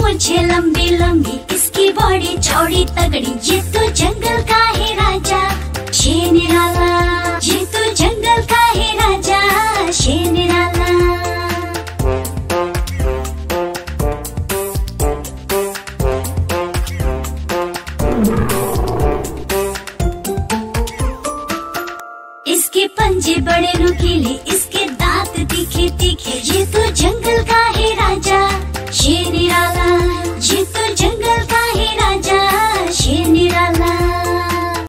पूंछे लंबी लंबी, इसकी बॉडी चौड़ी तगड़ी, ये तो जंगल का है राजा शेर निराला, ये तो जंगल का है राजा शेर निराला। इसके पंजे बड़े नुकीले, इसके दांत तीखे तीखे, ये तो जंगल का है राजा शेर